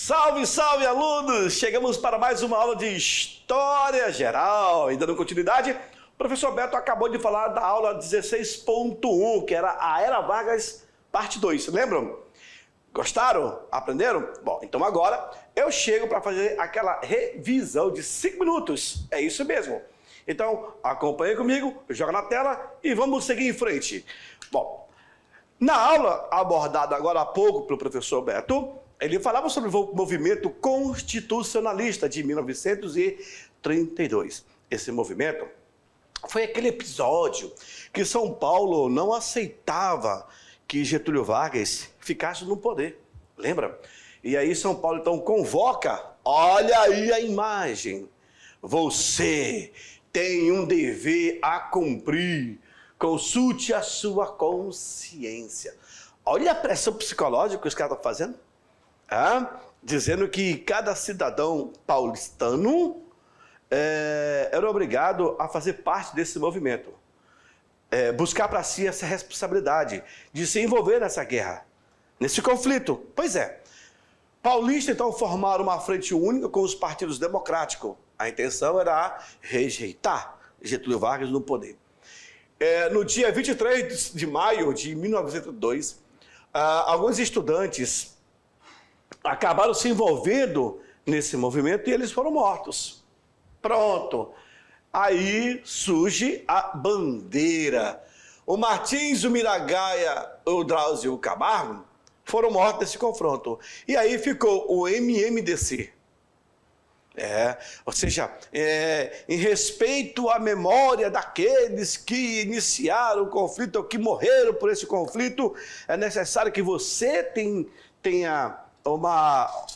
Salve, salve, alunos! Chegamos para mais uma aula de História Geral. E dando continuidade, o professor Beto acabou de falar da aula 16.1, que era a Era Vargas, parte 2. Lembram? Gostaram? Aprenderam? Bom, então agora eu chego para fazer aquela revisão de 5 minutos. É isso mesmo. Então, acompanhe comigo, joga na tela e vamos seguir em frente. Bom, na aula abordada agora há pouco pelo professor Beto, ele falava sobre o movimento constitucionalista de 1932. Esse movimento foi aquele episódio que São Paulo não aceitava que Getúlio Vargas ficasse no poder. Lembra? E aí São Paulo então convoca, olha aí a imagem, você tem um dever a cumprir, consulte a sua consciência. Olha a pressão psicológica que os caras estão fazendo. Dizendo que cada cidadão paulistano era obrigado a fazer parte desse movimento. Buscar para si essa responsabilidade de se envolver nessa guerra, nesse conflito. Pois é. Paulistas, então, formaram uma frente única com os partidos democráticos. A intenção era rejeitar Getúlio Vargas no poder. No dia 23 de maio de 1902, alguns estudantes acabaram se envolvendo nesse movimento e eles foram mortos. Pronto. Aí surge a bandeira. O Martins, o Miragaia, o Drauzio e o Camargo foram mortos nesse confronto. E aí ficou o MMDC. Ou seja, em respeito à memória daqueles que iniciaram o conflito ou que morreram por esse conflito, é necessário que você tenha uma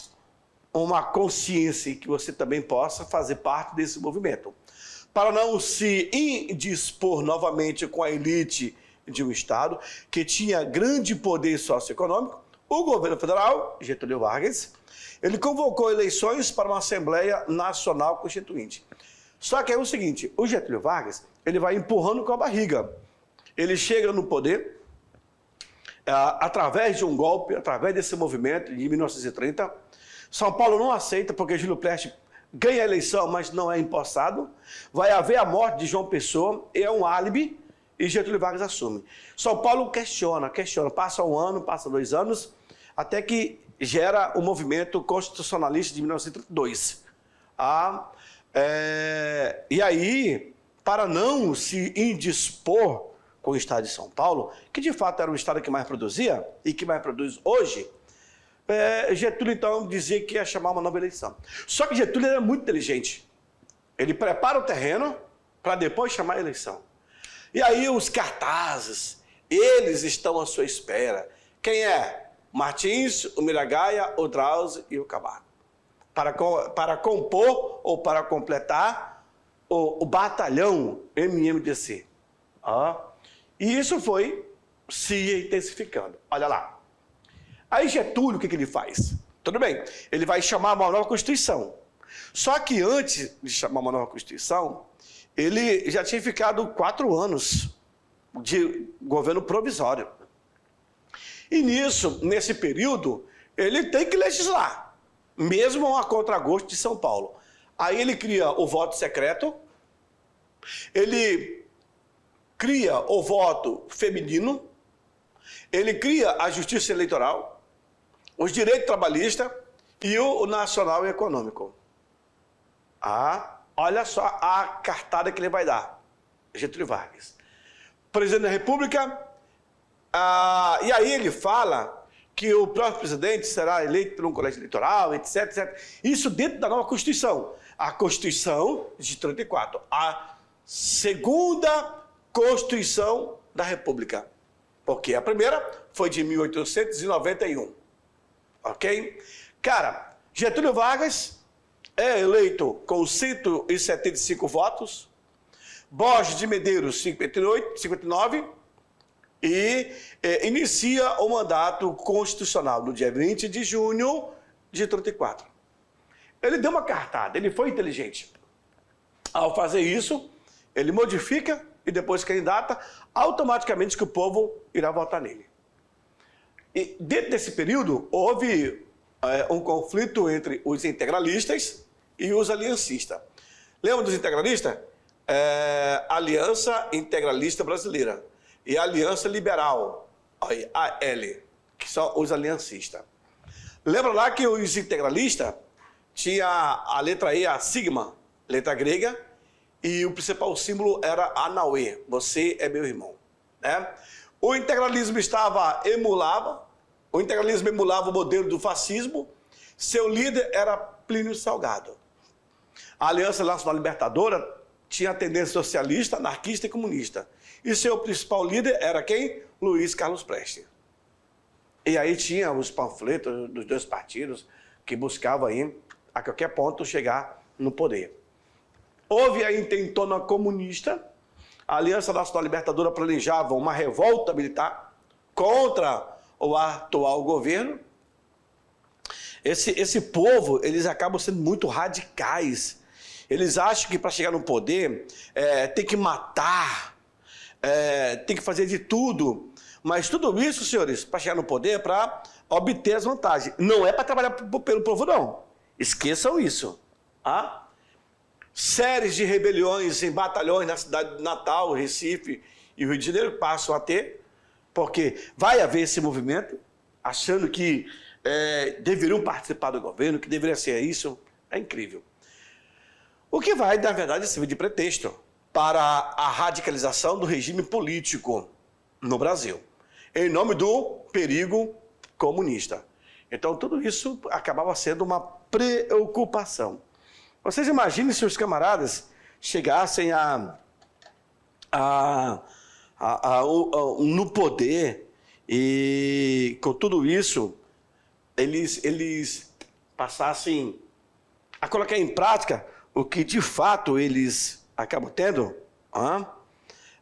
consciência e que você também possa fazer parte desse movimento. Para não se indispor novamente com a elite de um Estado que tinha grande poder socioeconômico, o governo federal, Getúlio Vargas, ele convocou eleições para uma Assembleia Nacional Constituinte. Só que é o seguinte, o Getúlio Vargas, ele vai empurrando com a barriga. Ele chega no poder através de um golpe, através desse movimento de 1930. São Paulo não aceita porque Júlio Prestes ganha a eleição, mas não é empossado. Vai haver a morte de João Pessoa, é um álibi, e Getúlio Vargas assume. São Paulo questiona. Passa um ano, passa 2 anos, até que gera o movimento constitucionalista de 1932. E aí, para não se indispor com o Estado de São Paulo, que de fato era o Estado que mais produzia e que mais produz hoje, Getúlio então dizia que ia chamar uma nova eleição. Só que Getúlio era muito inteligente. Ele prepara o terreno para depois chamar a eleição. E aí os cartazes, eles estão à sua espera. Quem é? Martins, o Miragaia, o Drauzio e o Camargo. Para compor ou para completar o batalhão MMDC. E isso foi se intensificando. Olha lá. Aí Getúlio, o que ele faz? Tudo bem, ele vai chamar uma nova Constituição. Só que antes de chamar uma nova Constituição, ele já tinha ficado 4 anos de governo provisório. E nesse período, ele tem que legislar, mesmo a contragosto de São Paulo. Aí ele cria o voto secreto, ele cria o voto feminino, ele cria a justiça eleitoral, os direitos trabalhistas e o nacional e econômico. Olha só a cartada que ele vai dar, Getúlio Vargas. Presidente da República, e aí ele fala que o próximo presidente será eleito por um colégio eleitoral, etc, etc. Isso dentro da nova Constituição. A Constituição de 34, a segunda Constituição da República. Porque a primeira foi de 1891. Ok? Cara, Getúlio Vargas é eleito com 175 votos, Borges de Medeiros 59 e inicia o mandato constitucional no dia 20 de junho de 34. Ele deu uma cartada, ele foi inteligente. Ao fazer isso, ele modifica e depois candidata, automaticamente que o povo irá votar nele. E dentro desse período, houve um conflito entre os integralistas e os aliancistas. Lembra dos integralistas? Aliança Integralista Brasileira e Aliança Liberal, AL, que são os aliancistas. Lembra lá que os integralistas tinha a letra E, a sigma, letra grega, e o principal símbolo era Anauê, você é meu irmão, né? O integralismo emulava o modelo do fascismo, seu líder era Plínio Salgado. A Aliança Nacional Libertadora tinha a tendência socialista, anarquista e comunista. E seu principal líder era quem? Luiz Carlos Prestes. E aí tinha os panfletos dos dois partidos que buscavam aí, a qualquer ponto, chegar no poder. Houve a intentona comunista, a Aliança Nacional Libertadora planejava uma revolta militar contra o atual governo. Esse povo, eles acabam sendo muito radicais. Eles acham que para chegar no poder tem que matar, tem que fazer de tudo. Mas tudo isso, senhores, para chegar no poder é para obter as vantagens. Não é para trabalhar pelo povo, não. Esqueçam isso. Ah? Séries de rebeliões em batalhões na cidade de Natal, Recife e Rio de Janeiro passam a ter, porque vai haver esse movimento, achando que deveriam participar do governo, que deveria ser isso. É incrível. O que vai, na verdade, servir de pretexto para a radicalização do regime político no Brasil, em nome do perigo comunista. Então, tudo isso acabava sendo uma preocupação. Vocês imaginem se os camaradas chegassem no poder e, com tudo isso, eles passassem a colocar em prática o que, de fato, eles acabam tendo.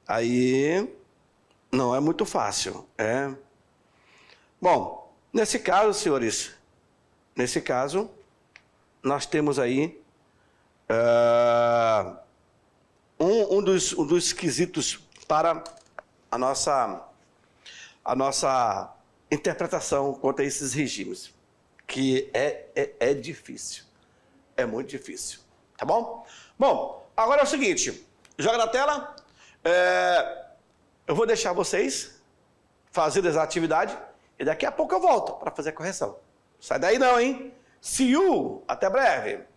Aí não é muito fácil. Bom, nesse caso, senhores, nós temos aí um dos quesitos para a nossa interpretação quanto a esses regimes, que é difícil, é muito difícil, tá bom? Bom, agora é o seguinte, joga na tela, eu vou deixar vocês fazendo essa atividade e daqui a pouco eu volto para fazer a correção. Sai daí não, hein? See you, até breve.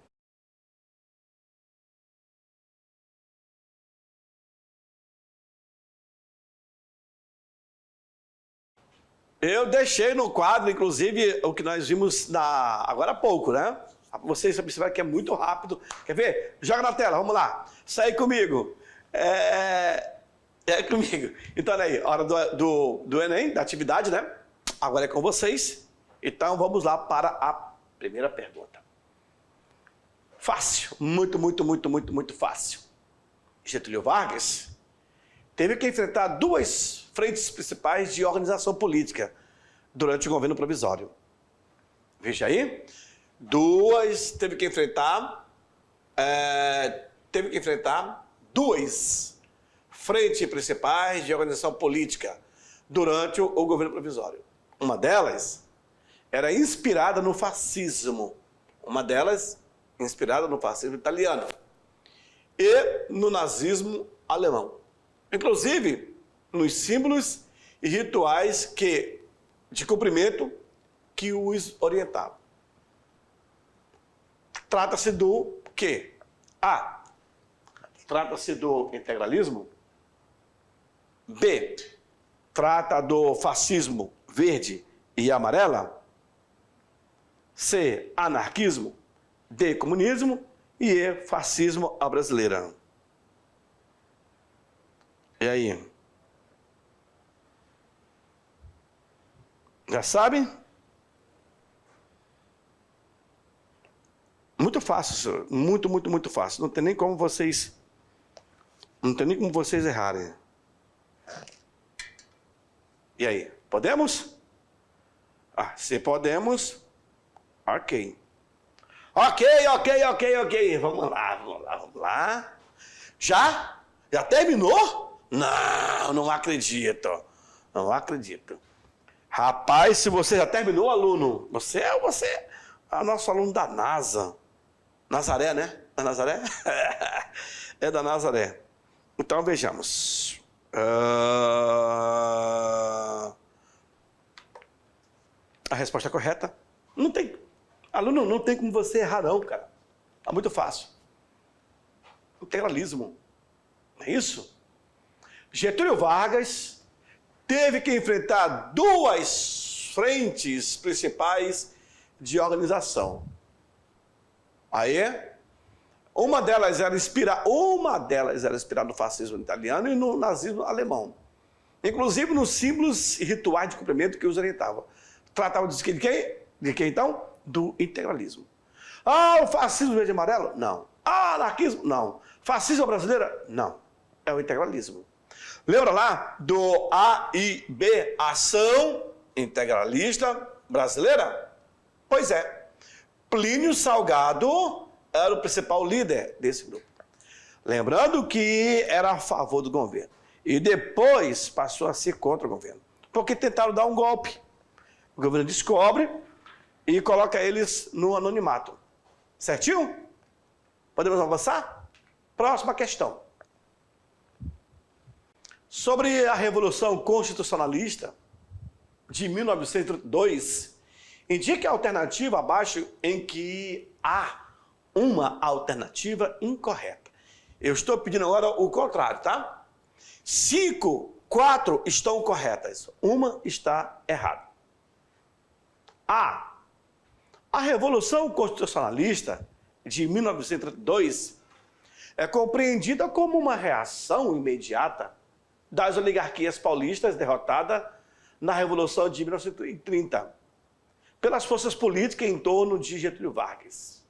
Eu deixei no quadro, inclusive, o que nós vimos agora há pouco, né? Vocês observaram que é muito rápido. Quer ver? Joga na tela, vamos lá. Sai comigo. Comigo. Então, olha aí, hora do Enem, da atividade, né? Agora é com vocês. Então, vamos lá para a primeira pergunta. Fácil. Muito, muito, muito, muito, muito fácil. Getúlio Vargas teve que enfrentar duas frentes principais de organização política durante o governo provisório. Veja aí. Teve que enfrentar duas frentes principais de organização política durante o governo provisório. Uma delas era inspirada no fascismo. Uma delas inspirada no fascismo italiano e no nazismo alemão. Inclusive, nos símbolos e rituais de cumprimento que os orientavam. Trata-se do quê? A. Trata-se do integralismo. B. Trata do fascismo verde e amarela. C. Anarquismo. D. Comunismo. E E. Fascismo à brasileira. E aí? Já sabem? Muito fácil, senhor. Muito, muito, muito fácil. Não tem nem como vocês errarem. E aí? Podemos? Se podemos, ok. Ok. Vamos lá. Já? Já terminou? Não acredito. Não acredito. Rapaz, se você já terminou, aluno, você nosso aluno da NASA. Nazaré, né? É Nazaré? É da Nazaré. Então, vejamos. A resposta correta? Não tem. Aluno, não tem como você errar, não, cara. É muito fácil. Integralismo. Não é isso? Getúlio Vargas teve que enfrentar duas frentes principais de organização. Aí, uma delas era inspirada no fascismo italiano e no nazismo alemão. Inclusive nos símbolos e rituais de cumprimento que os orientavam. Tratava de quem? De quem então? Do integralismo. Ah, o fascismo verde e amarelo? Não. Ah, anarquismo? Não. Fascismo brasileira? Não. É o integralismo. Lembra lá do AIB, Ação Integralista Brasileira? Pois é. Plínio Salgado era o principal líder desse grupo. Lembrando que era a favor do governo. E depois passou a ser contra o governo. Porque tentaram dar um golpe. O governo descobre e coloca eles no anonimato. Certinho? Podemos avançar? Próxima questão. Sobre a Revolução Constitucionalista de 1932, indique a alternativa abaixo em que há uma alternativa incorreta. Eu estou pedindo agora o contrário, tá? 5, 4 estão corretas. Uma está errada. A Revolução Constitucionalista de 1932 é compreendida como uma reação imediata das oligarquias paulistas derrotadas na Revolução de 1930 pelas forças políticas em torno de Getúlio Vargas.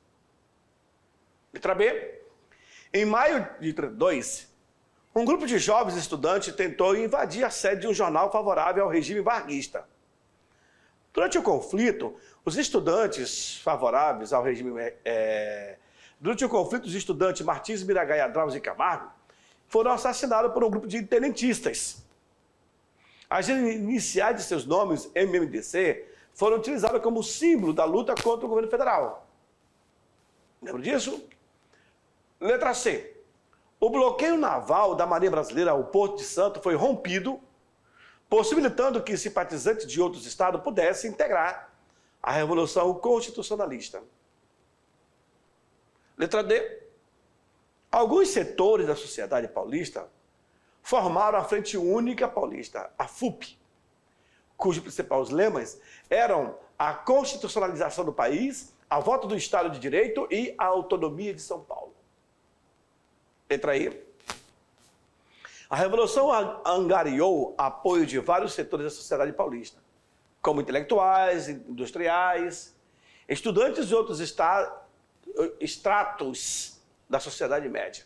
Letra B. Em maio de 1932, um grupo de jovens estudantes tentou invadir a sede de um jornal favorável ao regime varguista. Durante o conflito, os estudantes favoráveis ao regime... Durante o conflito, os estudantes Martins, Miragaia, Drauzio e Camargo foram assassinados por um grupo de tenentistas. As iniciais de seus nomes, MMDC, foram utilizadas como símbolo da luta contra o governo federal. Lembra disso? Letra C. O bloqueio naval da Marinha Brasileira ao Porto de Santos foi rompido, possibilitando que simpatizantes de outros estados pudessem integrar a Revolução Constitucionalista. Letra D. Alguns setores da sociedade paulista formaram a Frente Única Paulista, a FUP, cujos principais lemas eram a constitucionalização do país, a volta do Estado de Direito e a autonomia de São Paulo. Letra E. A Revolução angariou apoio de vários setores da sociedade paulista, como intelectuais, industriais, estudantes e outros estratos da sociedade média,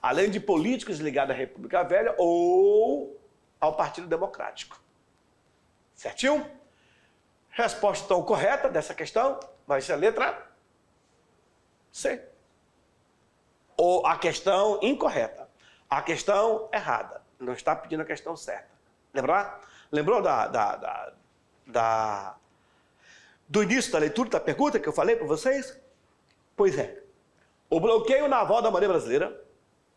além de políticos ligados à República Velha ou ao Partido Democrático. Certinho? Resposta então correta dessa questão vai ser a letra C. Ou a questão incorreta. A questão errada. Não está pedindo a questão certa. Lembrou do início da leitura da pergunta que eu falei para vocês? Pois é. O bloqueio naval da Marinha Brasileira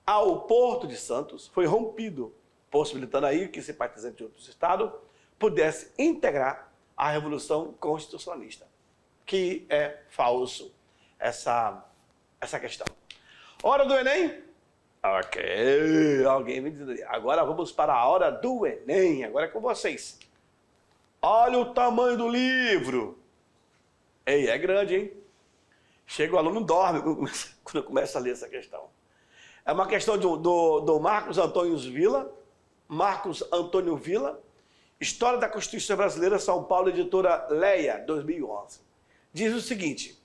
ao Porto de Santos foi rompido, possibilitando aí que simpatizantes de outros estados pudessem integrar a Revolução Constitucionalista, que é falso essa questão. Hora do Enem? Ok, alguém me diz. Agora vamos para a hora do Enem, agora é com vocês. Olha o tamanho do livro. Ei, é grande, hein? Chega o aluno dorme quando começa a ler essa questão. É uma questão do Marcos Antônio Villa, História da Constituição Brasileira, São Paulo, editora Leia, 2011. Diz o seguinte: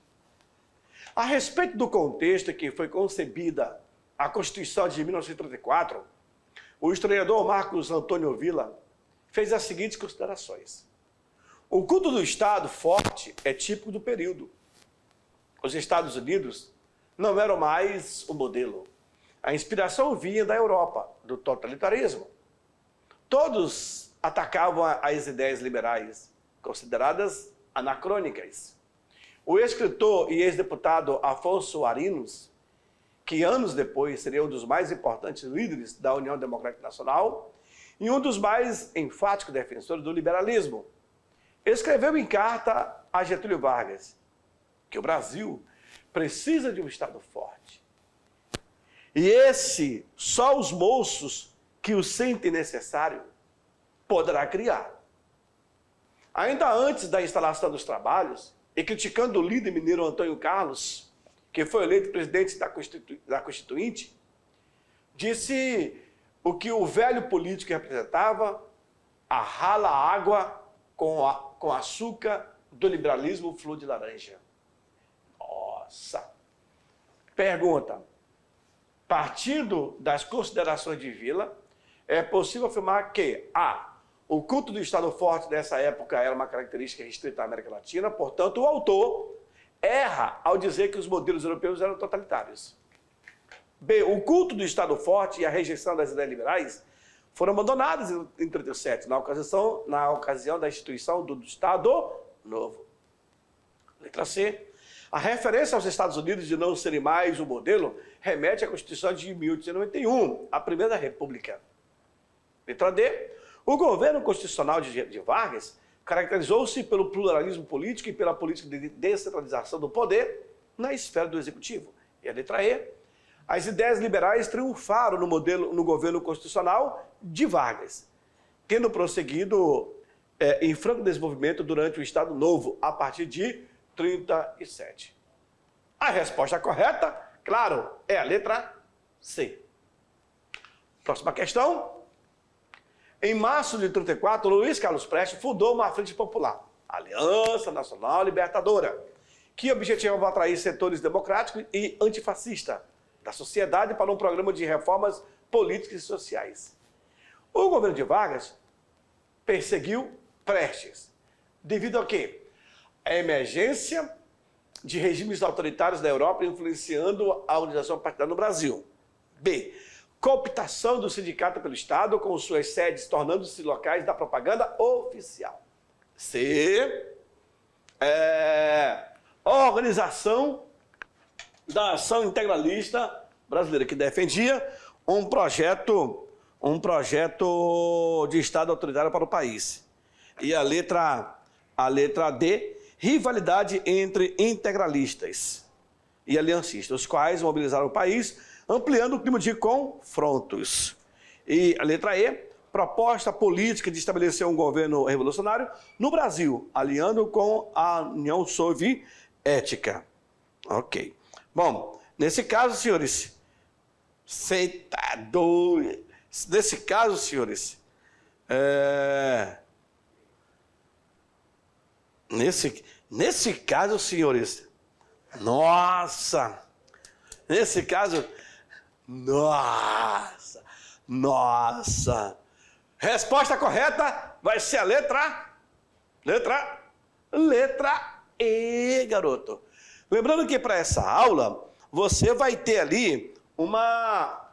a respeito do contexto em que foi concebida a Constituição de 1934, o historiador Marcos Antônio Villa fez as seguintes considerações. O culto do Estado forte é típico do período. Os Estados Unidos não eram mais o modelo. A inspiração vinha da Europa, do totalitarismo. Todos atacavam as ideias liberais, consideradas anacrônicas. o escritor e ex-deputado Afonso Arinos, que anos depois seria um dos mais importantes líderes da União Democrática Nacional e um dos mais enfáticos defensores do liberalismo, escreveu em carta a Getúlio Vargas que o Brasil precisa de um Estado forte. E esse, só os moços que o sentem necessário, poderá criar. Ainda antes da instalação dos trabalhos, e criticando o líder mineiro Antônio Carlos, que foi eleito presidente da Constituinte, disse o que o velho político representava: a rala água com açúcar do liberalismo flor de laranja. Nossa! Pergunta: partindo das considerações de Vila, é possível afirmar que o culto do Estado forte dessa época era uma característica restrita à América Latina, portanto, o autor erra ao dizer que os modelos europeus eram totalitários. B, o culto do Estado forte e a rejeição das ideias liberais foram abandonadas em 1937, na ocasião da instituição do Estado Novo. Letra C, a referência aos Estados Unidos de não serem mais o modelo remete à Constituição de 1891, a Primeira República. Letra D, o governo constitucional de Vargas caracterizou-se pelo pluralismo político e pela política de descentralização do poder na esfera do executivo. E a letra E, as ideias liberais triunfaram no governo constitucional de Vargas, tendo prosseguido em franco desenvolvimento durante o Estado Novo, a partir de 1937. A resposta correta, claro, é a letra C. Próxima questão. Em março de 1934, Luiz Carlos Prestes fundou uma Frente Popular, Aliança Nacional Libertadora, que objetivava atrair setores democráticos e antifascistas da sociedade para um programa de reformas políticas e sociais. O governo de Vargas perseguiu Prestes, devido ao quê? A emergência de regimes autoritários da Europa influenciando a organização partidária no Brasil. B, cooptação do sindicato pelo Estado, com suas sedes tornando-se locais da propaganda oficial. C, organização da ação integralista brasileira, que defendia um projeto de Estado autoritário para o país. E a letra D, rivalidade entre integralistas e aliancistas, os quais mobilizaram o país, ampliando o clima de confrontos. E a letra E, proposta política de estabelecer um governo revolucionário no Brasil, aliando com a União Soviética. Ok. Bom, nesse caso, senhores, nesse caso, senhores, nesse caso, senhores, nossa, nesse caso, nossa, resposta correta vai ser a letra E, garoto. Lembrando que para essa aula, você vai ter ali uma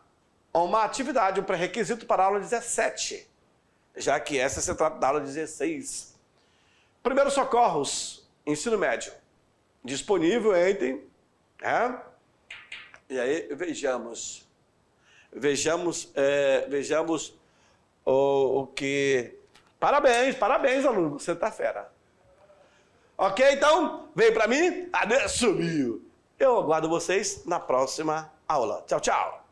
atividade, um pré-requisito para a aula 17, já que essa se trata da aula 16. Primeiros socorros, ensino médio, disponível entre... E aí, vejamos o que... Parabéns, aluno, você tá fera. Ok, então, vem para mim, sumiu. Eu aguardo vocês na próxima aula. Tchau, tchau.